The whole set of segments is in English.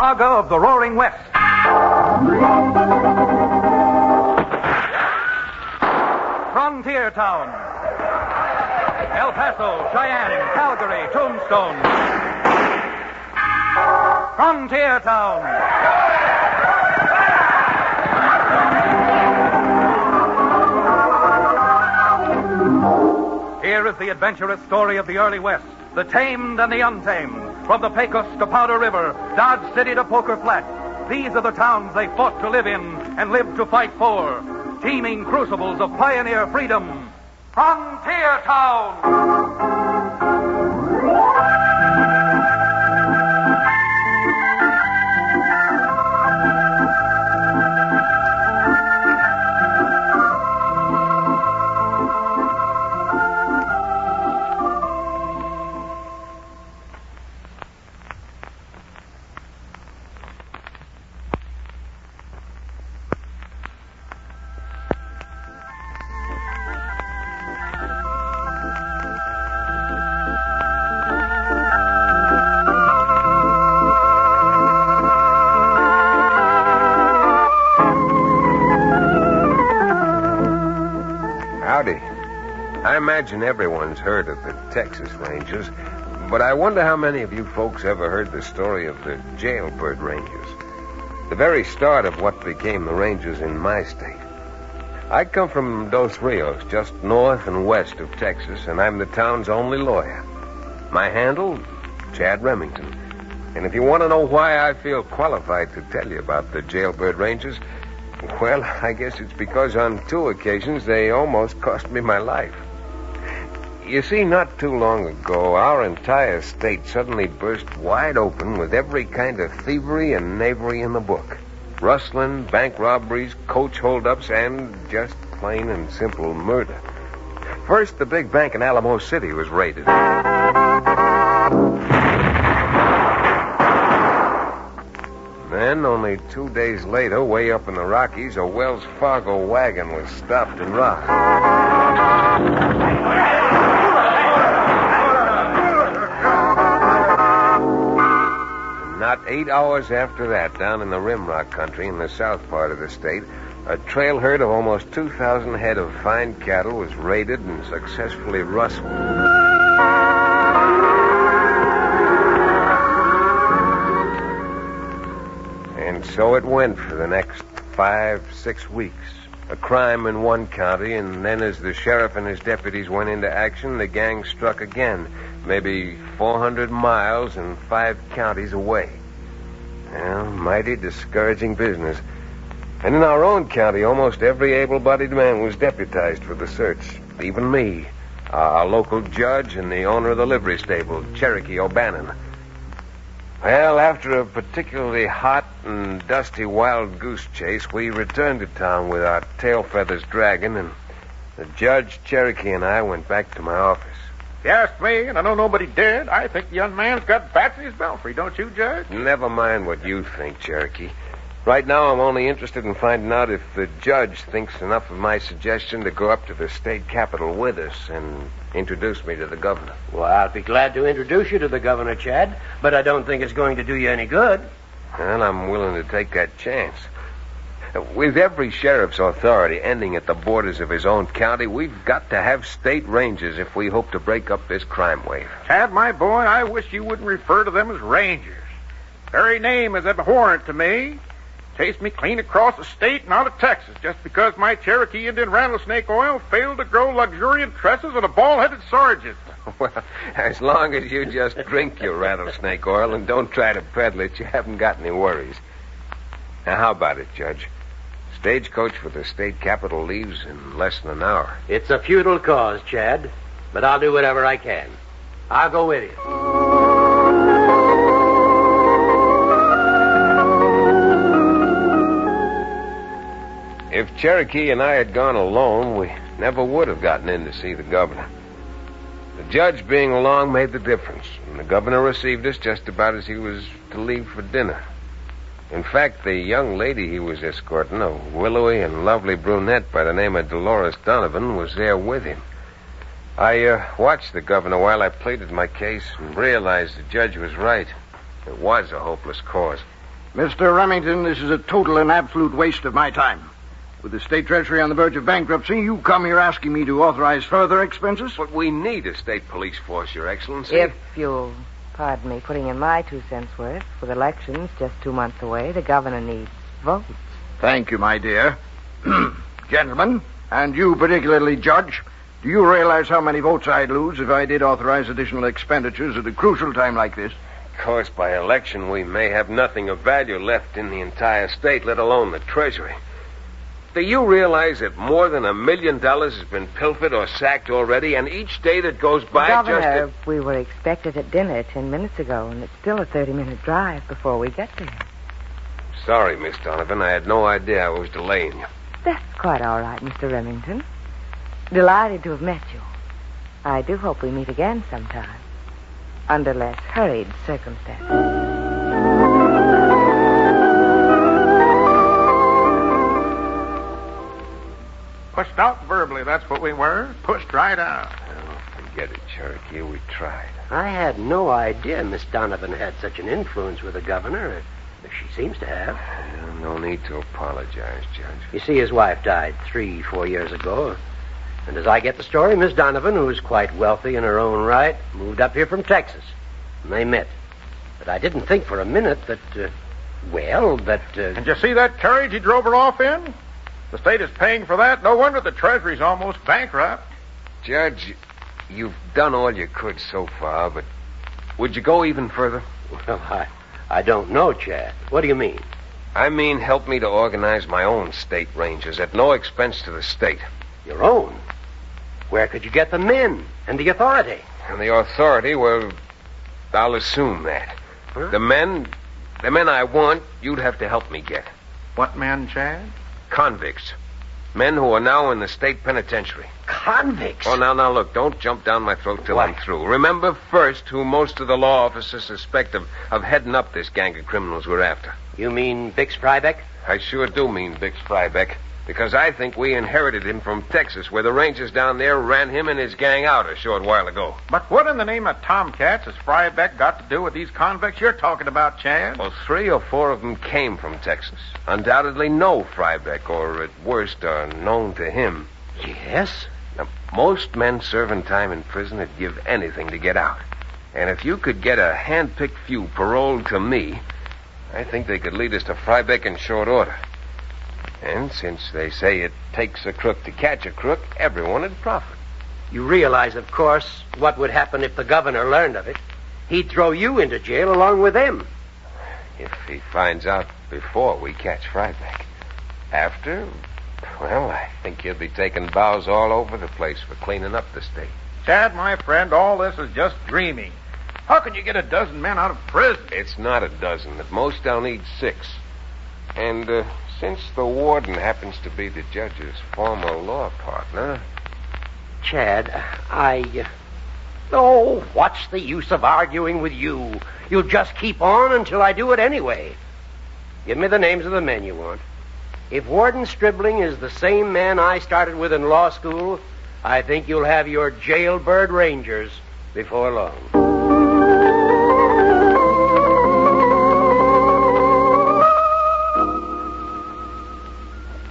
saga of the Roaring West. Frontier Town. El Paso, Cheyenne, Calgary, Tombstone. Frontier Town. Here is the adventurous story of the early West, the tamed and the untamed. From the Pecos to Powder River, Dodge City to Poker Flat. These are the towns they fought to live in and lived to fight for. Teeming crucibles of pioneer freedom. Frontier Town! I imagine everyone's heard of the Texas Rangers, but I wonder how many of you folks ever heard the story of the Jailbird Rangers, the very start of what became the Rangers in my state. I come from Dos Rios, just north and west of Texas, and I'm the town's only lawyer. My handle, Chad Remington. And if you want to know why I feel qualified to tell you about the Jailbird Rangers, well, I guess it's because on 2 occasions they almost cost me my life. You see, not too long ago, our entire state suddenly burst wide open with every kind of thievery and knavery in the book. Rustling, bank robberies, coach holdups, and just plain and simple murder. First, the big bank in Alamo City was raided. Then, only 2 days later, way up in the Rockies, a Wells Fargo wagon was stopped and robbed. Not 8 hours after that, down in the Rimrock country in the south part of the state, a trail herd of almost 2,000 head of fine cattle was raided and successfully rustled. And so it went for the next 5-6 weeks. A crime in one county, and then as the sheriff and his deputies went into action, the gang struck again, maybe 400 miles and 5 counties away. Well, mighty discouraging business. And in our own county, almost every able-bodied man was deputized for the search. Even me, our local judge, and the owner of the livery stable, Cherokee O'Bannon. Well, after a particularly hot and dusty wild goose chase, we returned to town with our tail feathers dragging, and the judge, Cherokee, and I went back to my office. If you ask me, and I know nobody did, I think the young man's got bats in his belfry, don't you, Judge? Never mind what you think, Cherokee. Right now, I'm only interested in finding out if the judge thinks enough of my suggestion to go up to the state capitol with us and introduce me to the governor. Well, I'll be glad to introduce you to the governor, Chad, but I don't think it's going to do you any good. Well, I'm willing to take that chance. With every sheriff's authority ending at the borders of his own county, we've got to have state rangers if we hope to break up this crime wave. Chad, my boy, I wish you wouldn't refer to them as rangers. Very name is abhorrent to me. Chased me clean across the state and out of Texas just because my Cherokee Indian rattlesnake oil failed to grow luxuriant tresses on a bald-headed sergeant. Well, as long as you just drink your rattlesnake oil and don't try to peddle it, you haven't got any worries. Now, how about it, Judge? Stagecoach for the state capitol leaves in less than an hour. It's a futile cause, Chad, but I'll do whatever I can. I'll go with you. If Cherokee and I had gone alone, we never would have gotten in to see the governor. The judge being along made the difference, and the governor received us just about as he was to leave for dinner. In fact, the young lady he was escorting, a willowy and lovely brunette by the name of Dolores Donovan, was there with him. I watched the governor while I pleaded my case and realized the judge was right. It was a hopeless cause. Mr. Remington, this is a total and absolute waste of my time. With the state treasury on the verge of bankruptcy, you come here asking me to authorize further expenses? But we need a state police force, Your Excellency. If you'll pardon me putting in my 2 cents worth, with elections just 2 months away, the governor needs votes. Thank you, my dear. Gentlemen, and you particularly, Judge, do you realize how many votes I'd lose if I did authorize additional expenditures at a crucial time like this? Of course, by election, we may have nothing of value left in the entire state, let alone the treasury. Do you realize that more than $1 million has been pilfered or sacked already, and each day that goes by Governor, we were expected at dinner 10 minutes ago, and it's still a 30-minute drive before we get there. Sorry, Miss Donovan. I had no idea I was delaying you. That's quite all right, Mr. Remington. Delighted to have met you. I do hope we meet again sometime, under less hurried circumstances. Pushed out verbally, that's what we were. Pushed right out. Oh, forget it, Cherokee. We tried. I had no idea Miss Donovan had such an influence with the governor. She seems to have. No need to apologize, Judge. You see, his wife died 3-4 years ago. And as I get the story, Miss Donovan, who's quite wealthy in her own right, moved up here from Texas. And they met. But I didn't think for a minute that, And you see that carriage he drove her off in? The state is paying for that. No wonder the treasury's almost bankrupt. Judge, you've done all you could so far, but would you go even further? Well, I don't know, Chad. What do you mean? I mean, help me to organize my own state rangers at no expense to the state. Your own? Where could you get the men and the authority? And the authority, well, I'll assume that. Huh? The men I want, you'd have to help me get. What men, Chad? Convicts. Men who are now in the state penitentiary. Convicts? Oh, now, look, don't jump down my throat till What? I'm through. Remember first who most of the law officers suspect of heading up this gang of criminals we're after. You mean Bix Frybeck? I sure do mean Bix Frybeck, because I think we inherited him from Texas, where the Rangers down there ran him and his gang out a short while ago. But what in the name of Tomcats has Frybeck got to do with these convicts you're talking about, Chad? Well, 3 or 4 of them came from Texas. Undoubtedly know Frybeck, or at worst are known to him. Yes? Now, most men serving time in prison would give anything to get out. And if you could get a hand-picked few paroled to me, I think they could lead us to Frybeck in short order. And since they say it takes a crook to catch a crook, everyone would profit. You realize, of course, what would happen if the governor learned of it. He'd throw you into jail along with them. If he finds out before we catch Frybeck. After, well, I think he'll be taking bows all over the place for cleaning up the state. Chad, my friend, all this is just dreaming. How can you get a dozen men out of prison? It's not a dozen. At most, I'll need 6. And since the warden happens to be the judge's former law partner... Chad, Oh, what's the use of arguing with you? You'll just keep on until I do it anyway. Give me the names of the men you want. If Warden Stribling is the same man I started with in law school, I think you'll have your Jailbird Rangers before long.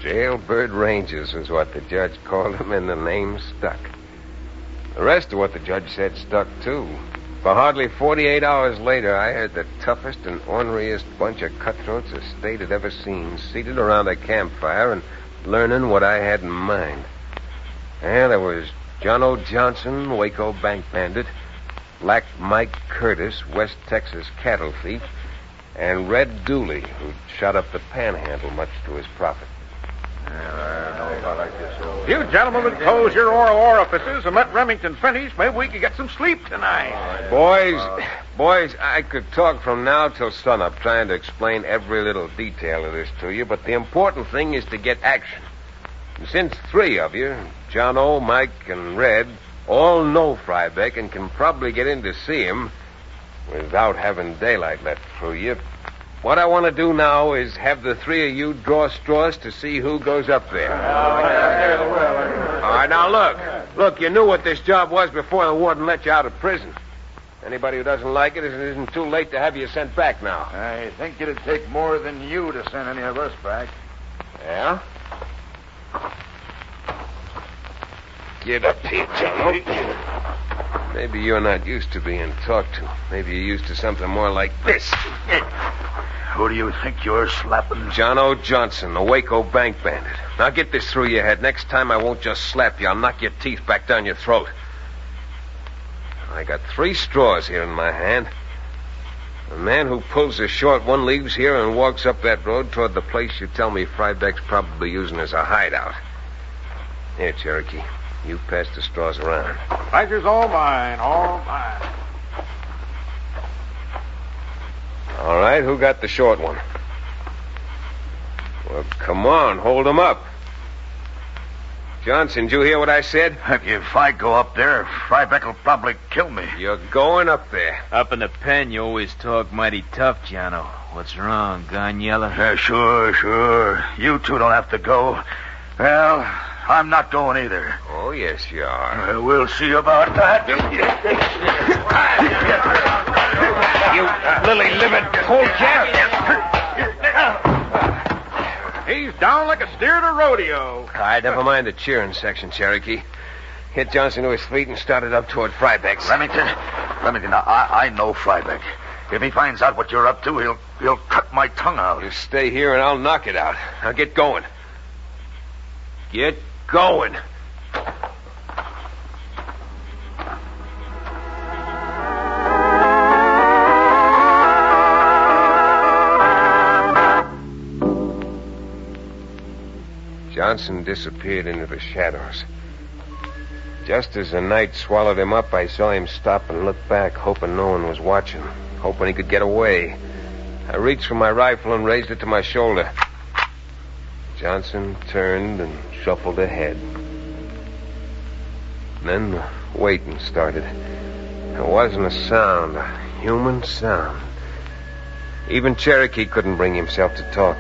Jailbird Rangers is what the judge called them, and the name stuck. The rest of what the judge said stuck, too. For hardly 48 hours later, I heard the toughest and orneriest bunch of cutthroats the state had ever seen, seated around a campfire and learning what I had in mind. And there was John O. Johnson, Waco bank bandit, Black Mike Curtis, West Texas cattle thief, and Red Dooley, who'd shot up the panhandle much to his profit. You gentlemen would close your oral orifices and let Remington finish. Maybe we could get some sleep tonight. Boys, I could talk from now till sunup trying to explain every little detail of this to you, but the important thing is to get action. And since 3 of you, John O., Mike, and Red, all know Frybeck and can probably get in to see him without having daylight let through you, what I want to do now is have the 3 of you draw straws to see who goes up there. All right, now look, you knew what this job was before the warden let you out of prison. Anybody who doesn't like it, it isn't too late to have you sent back now. I think it'd take more than you to send any of us back. Yeah? Get up here, John. Maybe you're not used to being talked to. Maybe you're used to something more like this. Who do you think you're slapping? John O. Johnson, the Waco bank bandit. Now get this through your head. Next time I won't just slap you. I'll knock your teeth back down your throat. I got 3 straws here in my hand. The man who pulls the short one leaves here and walks up that road toward the place you tell me Frybeck's probably using as a hideout. Here, Cherokee. You pass the straws around. Pleasure's all mine, all mine. All right, who got the short one? Well, come on, hold him up. Johnson, did you hear what I said? If I go up there, Frybeck will probably kill me. You're going up there. Up in the pen, you always talk mighty tough, Jono. What's wrong, gone yellow? Sure. You two don't have to go. Well, I'm not going either. Oh, yes, you are. We'll see about that. You lily-livered polecat. He's down like a steer at a rodeo. All right, never mind the cheering section, Cherokee. Hit Johnson to his feet and started up toward Frybeck's. Remington, I know Frybeck. If he finds out what you're up to, he'll cut my tongue out. You stay here and I'll knock it out. Now get going. Get going. Johnson disappeared into the shadows. Just as the night swallowed him up, I saw him stop and look back, hoping no one was watching, hoping he could get away. I reached for my rifle and raised it to my shoulder. Johnson turned and shuffled ahead. Then the waiting started. There wasn't a sound, a human sound. Even Cherokee couldn't bring himself to talk.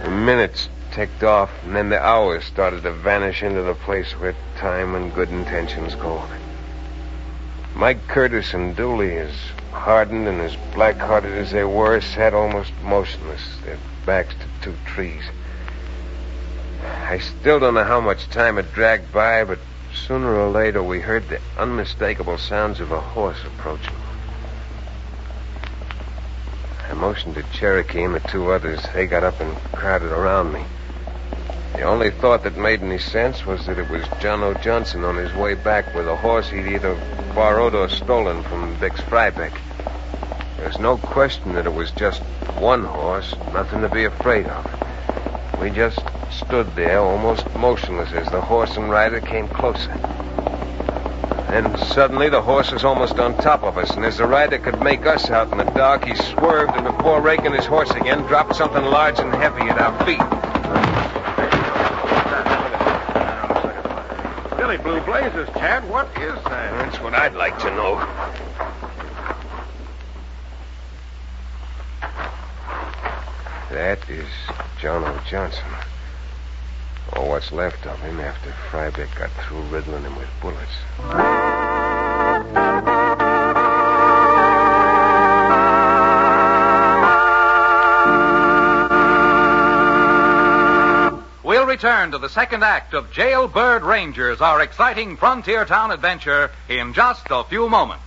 The minutes ticked off, and then the hours started to vanish into the place where time and good intentions go. Mike Curtis and Dooley, as hardened and as black-hearted as they were, sat almost motionless, their backs to 2 trees. I still don't know how much time had dragged by, but sooner or later we heard the unmistakable sounds of a horse approaching. I motioned to Cherokee and the 2 others. They got up and crowded around me. The only thought that made any sense was that it was John O. Johnson on his way back with a horse he'd either borrowed or stolen from Dix Frybeck. There's no question that it was just one horse, nothing to be afraid of. We just stood there, almost motionless, as the horse and rider came closer. Then suddenly the horse was almost on top of us, and as the rider could make us out in the dark, he swerved and before raking his horse again, dropped something large and heavy at our feet. Billy Blue Blazes, Chad, what is that? That's what I'd like to know. That is John O. Johnson. Or what's left of him after Frybeck got through riddling him with bullets. We'll return to the second act of Jailbird Rangers, our exciting frontier town adventure, in just a few moments.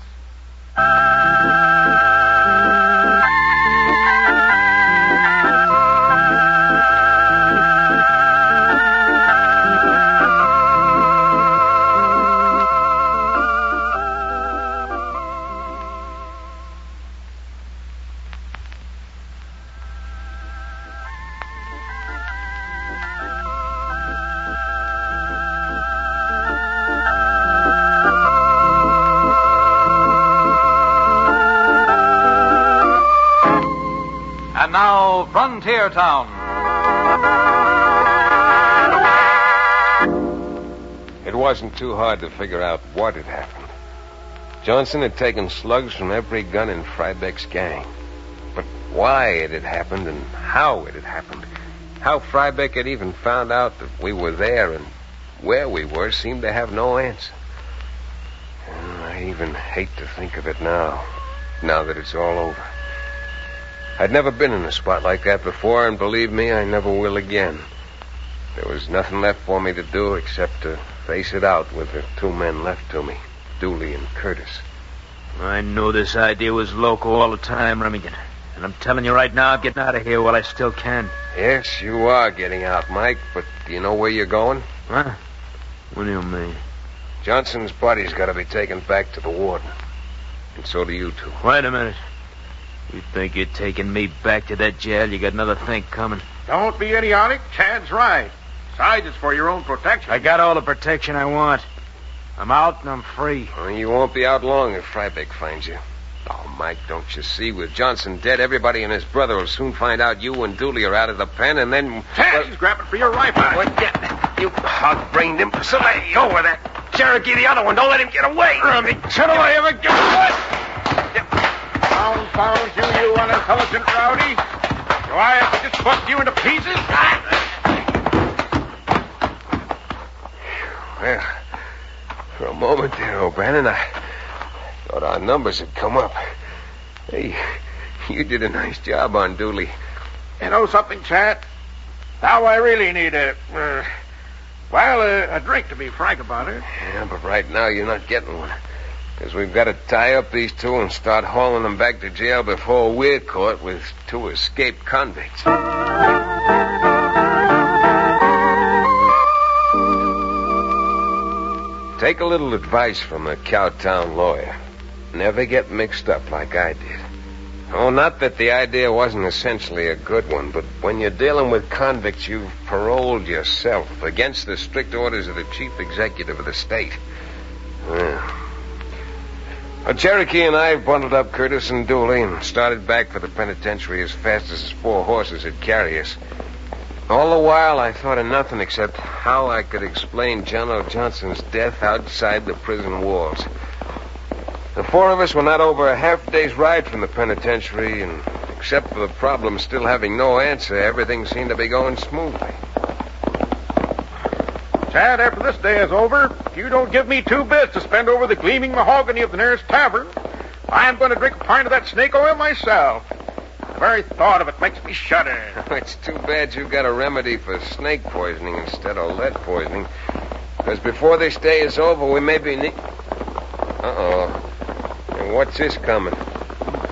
And now, Frontier Town. It wasn't too hard to figure out what had happened. Johnson had taken slugs from every gun in Frybeck's gang. But why it had happened and how it had happened, how Frybeck had even found out that we were there and where we were seemed to have no answer. And I even hate to think of it now that it's all over. I'd never been in a spot like that before, and believe me, I never will again. There was nothing left for me to do except to face it out with the two men left to me, Dooley and Curtis. I knew this idea was loco all the time, Remington. And I'm telling you right now, I'm getting out of here while I still can. Yes, you are getting out, Mike, but do you know where you're going? Huh? What do you mean? Johnson's body's got to be taken back to the warden. And so do you two. Wait a minute. You think you're taking me back to that jail? You got another thing coming. Don't be idiotic. Chad's right. Besides, it's for your own protection. I got all the protection I want. I'm out and I'm free. Well, you won't be out long if Freibeck finds you. Oh, Mike, don't you see? With Johnson dead, everybody and his brother will soon find out you and Dooley are out of the pen, and then... Chad, he's grabbing for your rifle. You hog-brained imbecile. Let go of that Cherokee, the other one. Don't let him get away. Till I ever get away. Confound you, you unintelligent rowdy. Do I have to just bust you into pieces? Well, for a moment there, O'Brien, I thought our numbers had come up. Hey, you did a nice job on Dooley. You know something, Chad? Now I really need a drink, to be frank about it. Yeah, but right now you're not getting one. Because we've got to tie up these two and start hauling them back to jail before we're caught with two escaped convicts. Take a little advice from a Cowtown lawyer. Never get mixed up like I did. Oh, not that the idea wasn't essentially a good one, but when you're dealing with convicts, you've paroled yourself against the strict orders of the chief executive of the state. Well, Cherokee and I bundled up Curtis and Dooley and started back for the penitentiary as fast as his 4 horses would carry us. All the while, I thought of nothing except how I could explain John O. Johnson's death outside the prison walls. The 4 of us were not over a half-day's ride from the penitentiary, and except for the problem still having no answer, everything seemed to be going smoothly. Chad, after this day is over, if you don't give me 2 bits to spend over the gleaming mahogany of the nearest tavern, I'm going to drink a pint of that snake oil myself. The very thought of it makes me shudder. It's too bad you got a remedy for snake poisoning instead of lead poisoning. Because before this day is over, we may be... Uh-oh. And what's this coming?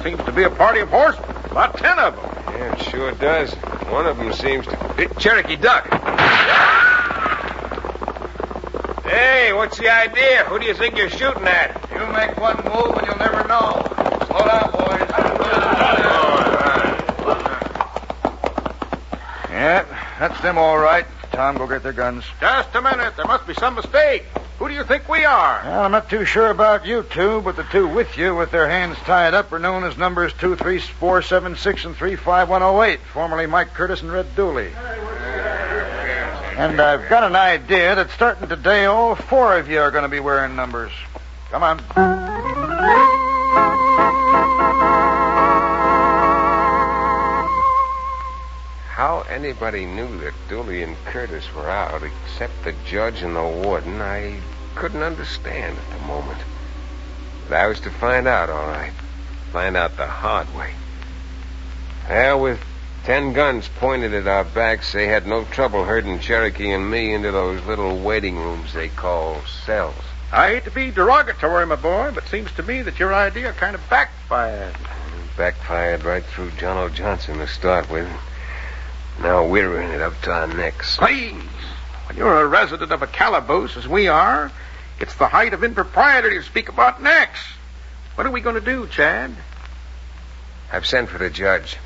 Seems to be a party of horsemen. About 10 of them. Yeah, it sure does. One of them seems to... Cherokee, duck. Hey, what's the idea? Who do you think you're shooting at? You make one move and you'll never know. Slow down, boys. Yeah, that's them all right. Tom, go get their guns. Just a minute. There must be some mistake. Who do you think we are? Well, I'm not too sure about you two, but the two with you with their hands tied up are known as numbers 23476 and 35108, formerly Mike Curtis and Red Dooley. And I've got an idea that starting today, all 4 of you are going to be wearing numbers. Come on. How anybody knew that Dooley and Curtis were out, except the judge and the warden, I couldn't understand at the moment. But I was to find out, all right. Find out the hard way. Well, with 10 guns pointed at our backs, they had no trouble herding Cherokee and me into those little waiting rooms they call cells. I hate to be derogatory, my boy, but seems to me that your idea kind of backfired. Backfired right through John O. Johnson to start with. Now we're in it up to our necks. Please, when you're a resident of a calaboose, as we are, it's the height of impropriety to speak about necks. What are we going to do, Chad? I've sent for the judge.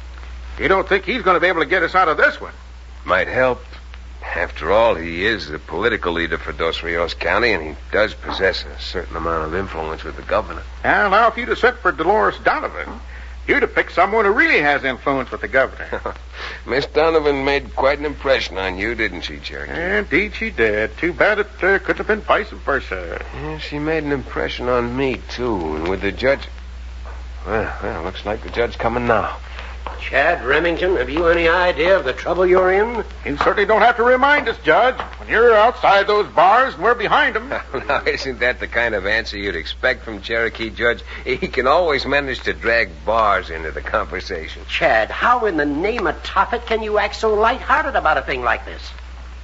You don't think he's going to be able to get us out of this one? Might help. After all, he is the political leader for Dos Rios County, and he does possess a certain amount of influence with the governor. Well, now, if you'd have sent for Dolores Donovan, you'd have picked someone who really has influence with the governor. Miss Donovan made quite an impression on you, didn't she, Cherokee? Indeed she did. Too bad it couldn't have been vice versa. Yeah, she made an impression on me, too. And with the judge... Well, looks like the judge coming now. Chad Remington, have you any idea of the trouble you're in? You certainly don't have to remind us, Judge. When you're outside those bars and we're behind them. Now, isn't that the kind of answer you'd expect from Cherokee Judge? He can always manage to drag bars into the conversation. Chad, how in the name of Tophet can you act so lighthearted about a thing like this?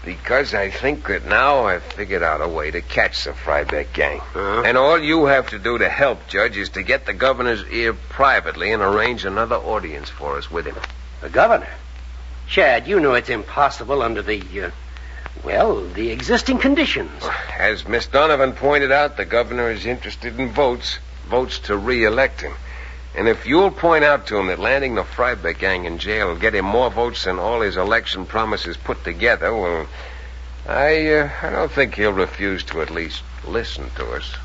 Because I think that now I've figured out a way to catch the Frybeck gang. And all you have to do to help, Judge, is to get the governor's ear privately and arrange another audience for us with him. The governor? Chad, you know it's impossible under the existing conditions. As Miss Donovan pointed out, the governor is interested in votes to re-elect him. And if you'll point out to him that landing the Frybeck gang in jail will get him more votes than all his election promises put together, well, I don't think he'll refuse to at least listen to us.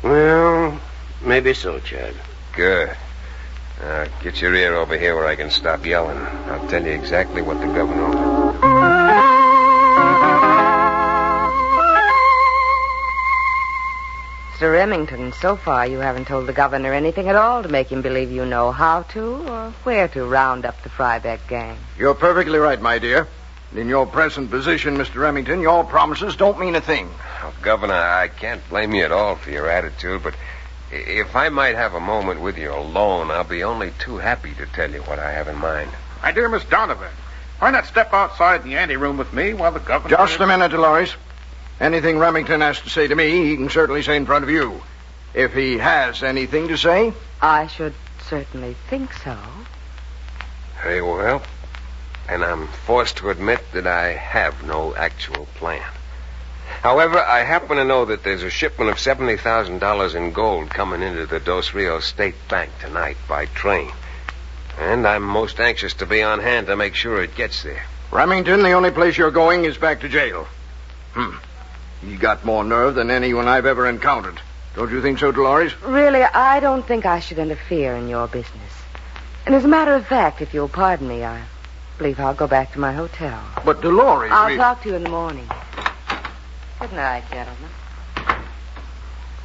Well, maybe so, Chad. Good. Get your ear over here where I can stop yelling. I'll tell you exactly what the governor will do. Mr. Remington, so far you haven't told the governor anything at all to make him believe you know how to or where to round up the Frybeck gang. You're perfectly right, my dear. In your present position, Mr. Remington, your promises don't mean a thing. Oh, Governor, I can't blame you at all for your attitude, but if I might have a moment with you alone, I'll be only too happy to tell you what I have in mind. My dear Miss Donovan, why not step outside the anteroom with me while the governor... Just a minute, Dolores. Anything Remington has to say to me, he can certainly say in front of you. If he has anything to say. I should certainly think so. Very well. And I'm forced to admit that I have no actual plan. However, I happen to know that there's a shipment of $70,000 in gold coming into the Dos Rios State Bank tonight by train. And I'm most anxious to be on hand to make sure it gets there. Remington, the only place you're going is back to jail. You got more nerve than anyone I've ever encountered. Don't you think so, Dolores? Really, I don't think I should interfere in your business. And as a matter of fact, if you'll pardon me, I believe I'll go back to my hotel. But Dolores... I'll talk to you in the morning. Good night, gentlemen.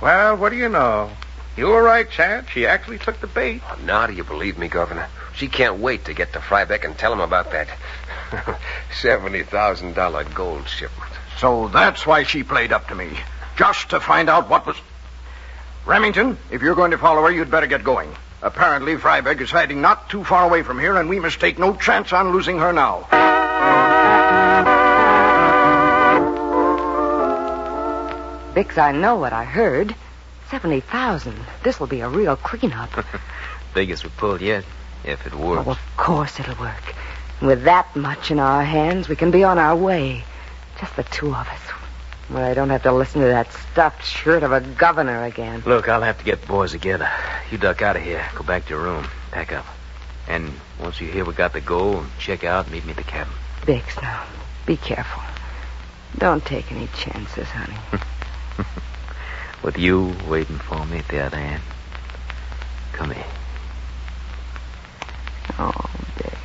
Well, what do you know? You were right, Chad. She actually took the bait. Oh, now do you believe me, Governor? She can't wait to get to Frybeck and tell him about that $70,000 gold shipment. So that's why she played up to me. Just to find out what was... Remington, if you're going to follow her, you'd better get going. Apparently, Frybeck is hiding not too far away from here, and we must take no chance on losing her now. Bix, I know what I heard. 70,000. This will be a real cleanup. Biggest we pulled yet, if it works. Oh, of course it'll work. And with that much in our hands, we can be on our way. Just the two of us. Where I don't have to listen to that stuffed shirt of a governor again. Look, I'll have to get the boys together. You duck out of here. Go back to your room. Pack up. And once you hear we got the gold, check out, meet me at the cabin. Bix, now, be careful. Don't take any chances, honey. With you waiting for me at the other end. Come here. Oh, Bix.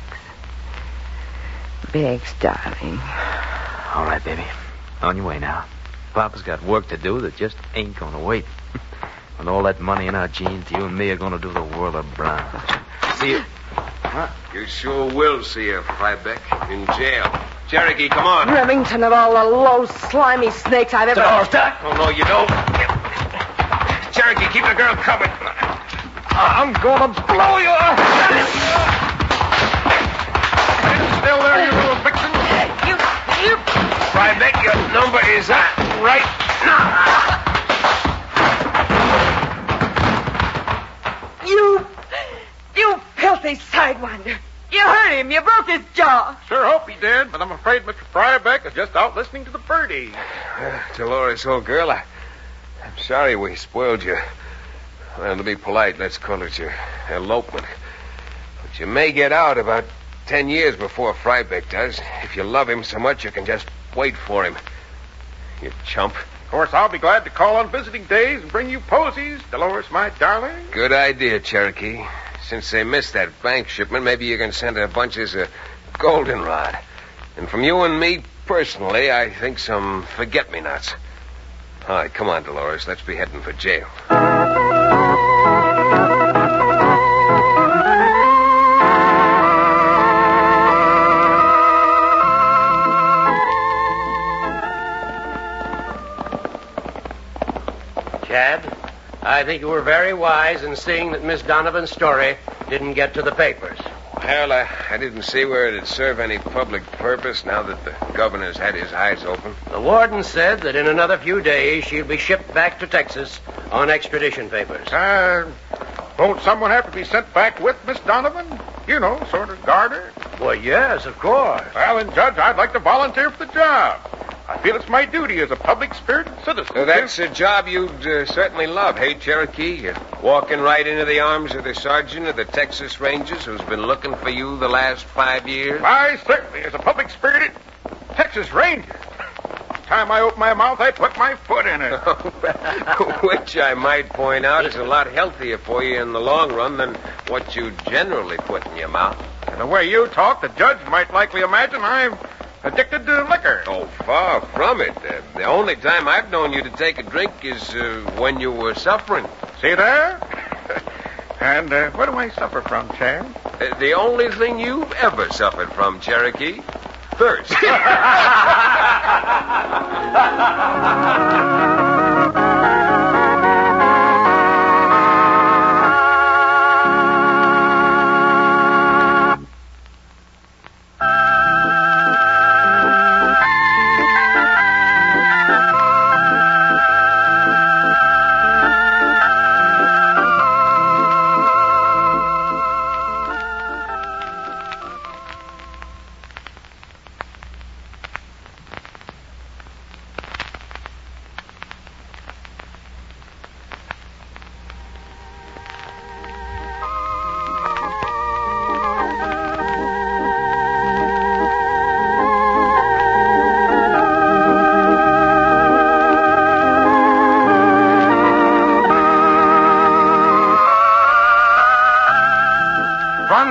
Bix, darling. All right, baby. On your way now. Papa's got work to do that just ain't gonna wait. With all that money in our jeans, you and me are gonna do the world of brown. See you. Huh? You sure will see her, Frybeck, in jail. Cherokee, come on. Remington, of all the low, slimy snakes I've ever... Oh, no, you don't. Cherokee, keep the girl covered. I'm gonna blow you up. Still there, you little vixen? You... Frybeck, your number is up right now. You filthy sidewinder. You hurt him. You broke his jaw. Sure hope he did, but I'm afraid Mr. Frybeck is just out listening to the birdie. Dolores, old girl, I'm sorry we spoiled you. Well, to be polite, let's call it your elopement. But you may get out about 10 years before Frybeck does. If you love him so much, you can just wait for him. You chump. Of course, I'll be glad to call on visiting days and bring you posies, Dolores, my darling. Good idea, Cherokee. Since they missed that bank shipment, maybe you can send her bunches of goldenrod. And from you and me, personally, I think some forget-me-nots. All right, come on, Dolores. Let's be heading for jail. Tad. I think you were very wise in seeing that Miss Donovan's story didn't get to the papers. Well, I didn't see where it'd serve any public purpose now that the governor's had his eyes open. The warden said that in another few days she'll be shipped back to Texas on extradition papers. Won't someone have to be sent back with Miss Donovan? You know, sort of guard her? Well, yes, of course. Well, then, Judge, I'd like to volunteer for the job. I feel it's my duty as a public-spirited citizen. So that's a job you'd certainly love, hey, Cherokee? You're walking right into the arms of the sergeant of the Texas Rangers who's been looking for you the last 5 years? Why, certainly, as a public-spirited Texas Ranger. Time I open my mouth, I put my foot in it. Which I might point out is a lot healthier for you in the long run than what you generally put in your mouth. And the way you talk, the judge might likely imagine I'm addicted to liquor. Oh, far from it. The only time I've known you to take a drink is when you were suffering. See there? And what do I suffer from, Chad? The only thing you've ever suffered from, Cherokee. Thirst.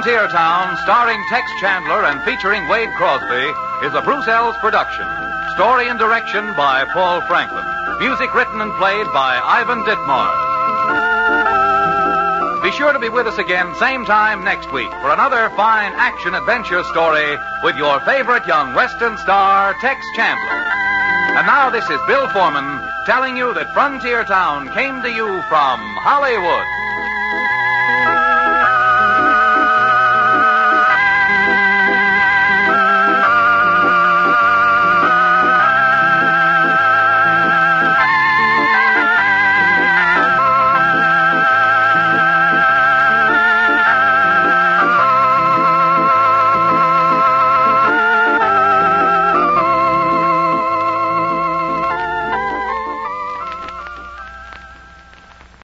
Frontier Town, starring Tex Chandler and featuring Wade Crosby, is a Bruce Ells production. Story and direction by Paul Franklin. Music written and played by Ivan Ditmars. Be sure to be with us again same time next week for another fine action-adventure story with your favorite young Western star, Tex Chandler. And now this is Bill Foreman telling you that Frontier Town came to you from Hollywood.